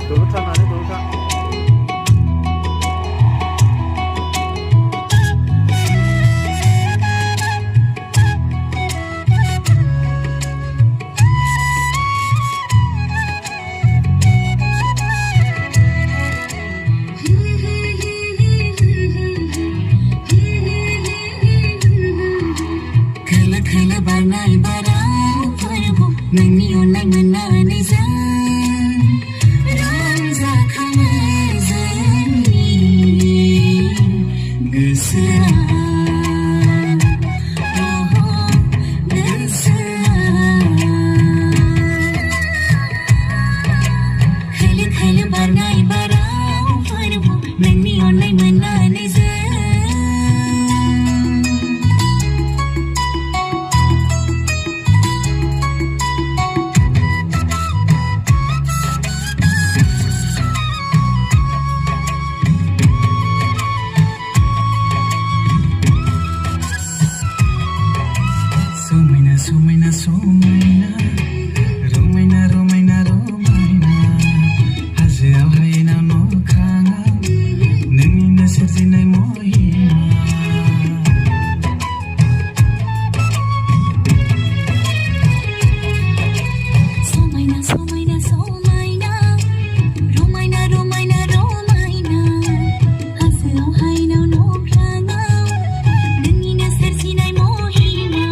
Dolu tak. Barnai barang perbu nani online menani zan ramza khamazani gesra khale barnai barang perbu nani online menani zan Sumaina Romaina Hazel haina no kanga Nini serzinai mohima Sumaina Romaina Hazel haina no kanga Nini serzinai mohima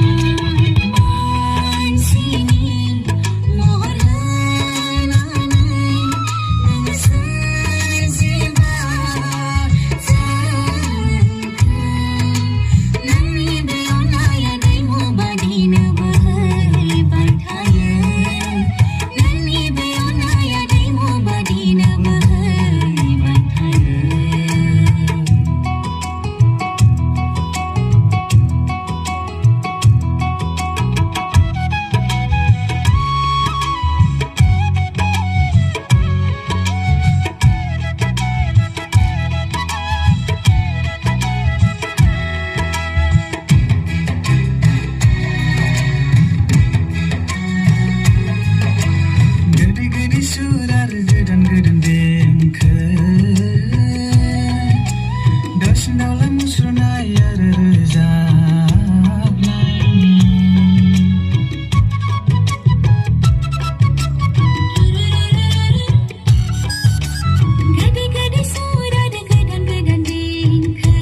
Surar gedan dengke Dosen dalam musruna ya rezab Gadi surar gedan dengke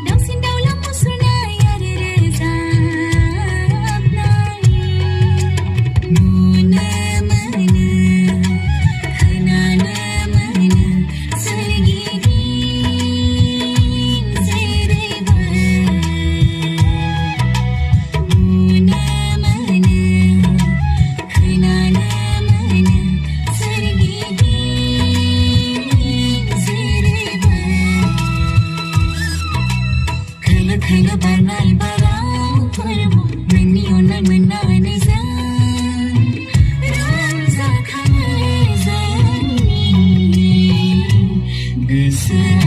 Dosen dalam musruna ya rezab Khale barnai barang perbu nani online menani zan ramza khamazani gesra